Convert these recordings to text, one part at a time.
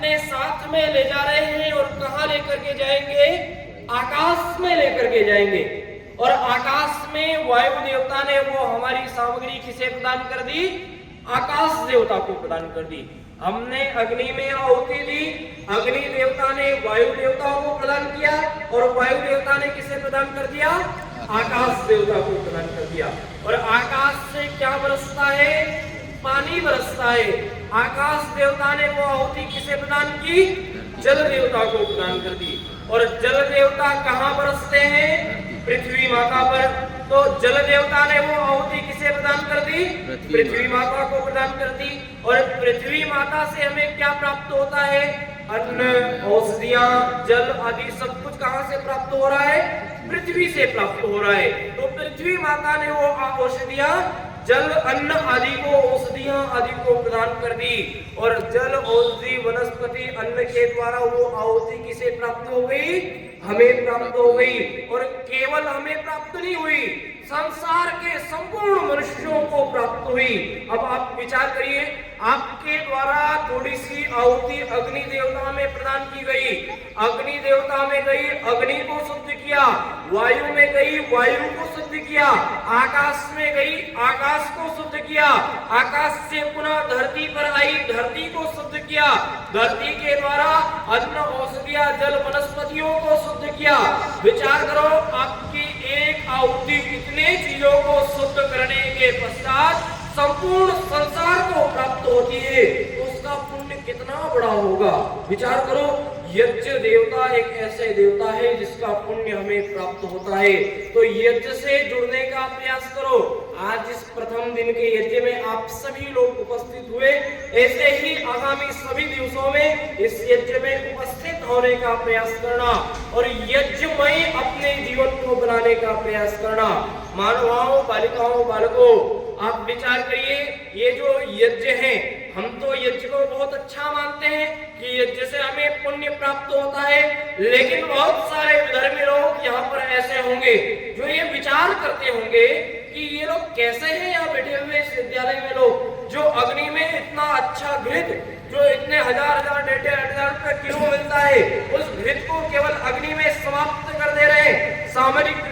अपने साथ में ले जा रहे हैं और कहां लेकर के जाएंगे? आकाश में लेकर के जाएंगे। और आकाश में वायु देवता ने वो हमारी सामग्री किसे प्रदान कर दी? आकाश देवता को प्रदान कर दी। हमने अग्नि में आहुति दी, अग्नि देवता ने वायु देवता को प्रदान किया और वायु देवता ने किसे प्रदान कर दिया? आकाश देवता को प्रदान कर दिया। और आकाश से क्या बरसता है? पानी बरसता है। आकाश देवता ने वो आहुति किसे प्रदान की? जल देवता को प्रदान कर दी। और जल देवता कहां बरसते हैं? पृथ्वी माता पर। तो जल देवता ने वो आहुति किसे प्रदान कर दी? पृथ्वी माता को प्रदान कर दी। और पृथ्वी माता से हमें क्या प्राप्त होता है? अन्न, औषधियां, जल आदि सब कुछ कहां से प्राप्त हो रहा है? पृथ्वी से प्राप्त हो रहा है। तो पृथ्वी माता ने वो औषधियां, जल, अन्न आदि को, औषधियां आदि को प्रदान कर दी। और जल, औषधि, वनस्पति, अन्न के द्वारा वो आहुति किसे प्राप्त हो गई? हमें प्राप्त हो गई। और केवल हमें प्राप्त नहीं हुई, संसार के संपूर्ण मनुष्यों को प्राप्त हुई। अब आप विचार करिए, आपके द्वारा थोड़ी सी आहुति अग्नि देवता में प्रदान की गई, अग्नि देवता में गई, अग्नि को शुद्ध किया, वायु में गई, वायु को शुद्ध किया, आकाश में गई, आकाश को शुद्ध किया, आकाश से पुनः धरती पर आई, धरती को शुद्ध किया, धरती के द्वारा अन्न, औषधियां, जल, वनस्पतियों को शुद्ध किया। विचार करो, आपकी एक आहुति कितने चीजों को शुद्ध करने के पश्चात संपूर्ण संसार को प्राप्त होती है, तो उसका पुण्य कितना बड़ा होगा। विचार करो, यज्ञ देवता एक ऐसे देवता है जिसका पुण्य हमें प्राप्त होता है। तो यज्ञ से जुड़ने का प्रयास करो। आज इस प्रथम दिन के यज्ञ में आप सभी लोग उपस्थित हुए, ऐसे ही आगामी सभी दिवसों में इस यज्ञ में उपस्थित होने का प्रयास करना और यज्ञमय अपने जीवन को बनाने का प्रयास करना। मानवाओं, बालिकाओं, बालकों, आप विचार करिए, ये जो यज्ञ है, हम तो यज्ञ को बहुत अच्छा मानते हैं कि यज्ञ से हमें पुण्य प्राप्त होता है, लेकिन बहुत सारे विधर्मी लोग यहाँ पर ऐसे होंगे जो ये विचार करते होंगे कि ये लोग कैसे हैं यहाँ बैठे हुए इस विद्यालय में लोग, जो अग्नि में इतना अच्छा घृत, जो इतने हजार हजार 1,500 रुपए किलो मिलता है, उस घृत को केवल अग्नि में समाप्त कर दे रहे हैं।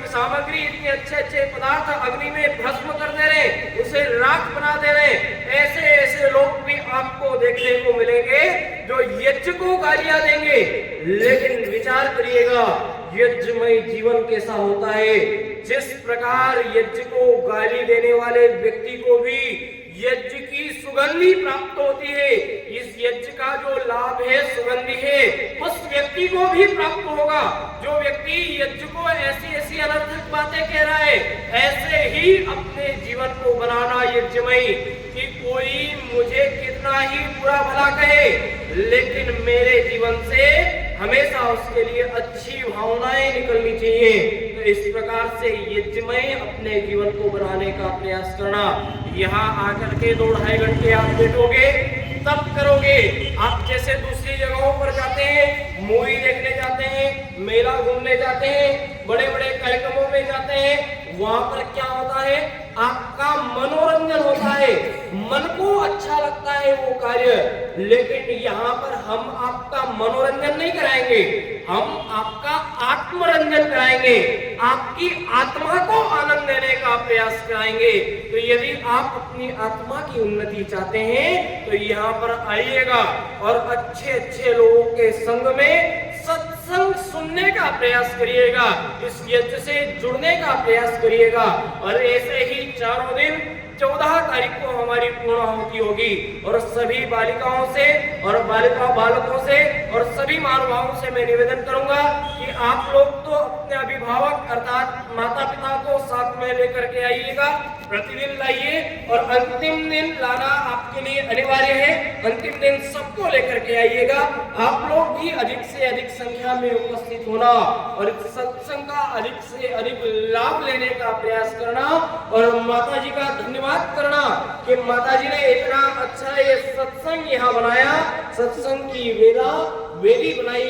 सामग्री इतने अच्छे अच्छे पदार्थ अग्नि में भस्म कर दे रहे हैं, उसे राख बना दे रहे हैं। ऐसे ऐसे लोग भी आपको देखने को मिलेंगे जो यज्ञ को गालियां देंगे। लेकिन विचार करिएगा, यज्ञमय जीवन कैसा होता है। जिस प्रकार यज्ञ को गाली देने वाले व्यक्ति को भी यज्ञ की सुगंधी प्राप्त होती है, इस यज्ञ का जो लाभ है, सुगंधी है, उस व्यक्ति को भी प्राप्त होगा। जो व्यक्ति यज्ञ को ऐसी ऐसी अनर्थक बातें कह रहा है, ऐसे ही अपने जीवन को बनाना यज्ञमय, कि कोई मुझे कितना ही बुरा भला कहे, लेकिन मेरे जीवन से हमेशा उसके लिए अच्छी भावनाएं निकलनी चाहिए। तो इस प्रकार से यज्ञमय अपने जीवन को बनाने का प्रयास करना। यहाँ आकर के 2-2.5 घंटे आप बैठोगे, तब करोगे। आप जैसे दूसरी जगहों पर जाते हैं, मूवी देखने जाते हैं, मेला घूमने जाते हैं, बड़े बड़े कार्यक्रमों में जाते हैं, वहां पर क्या होता है? आपका मनोरंजन होता है, मन को अच्छा लगता है वो कार्य। लेकिन यहाँ पर हम आपका मनोरंजन नहीं कराएंगे, हम आपका आत्मरंजन कराएंगे, आपकी आत्मा को आनंद देने का प्रयास कराएंगे। तो यदि आप अपनी आत्मा की उन्नति चाहते हैं तो यहाँ पर आइएगा और अच्छे अच्छे लोगों के संग में सत्संग सुनने का प्रयास करिएगा, इस यज्ञ से जुड़ने का प्रयास करिएगा। और ऐसे ही चारों दिन 14 तारीख को हमारी पूर्णाहुति होगी। और सभी बालिकाओं से और बालकों से और सभी मानवाओं से मैं निवेदन करूंगा कि आप लोग तो अपने अभिभावक अर्थात माता पिता को साथ में लेकर के आइएगा, प्रतिदिन लाइए। और अंतिम दिन लाना आपके लिए अनिवार्य है, अंतिम दिन सबको लेकर के आइएगा। आप लोग भी अधिक से अधिक संख्या में उपस्थित होना और सत्संग का अधिक से अधिक लाभ लेने का प्रयास करना और माता जी का धन्यवाद करना कि माता जी ने इतना अच्छा ये सत्संग यहाँ बनाया, सत्संग की वेदी बनाई।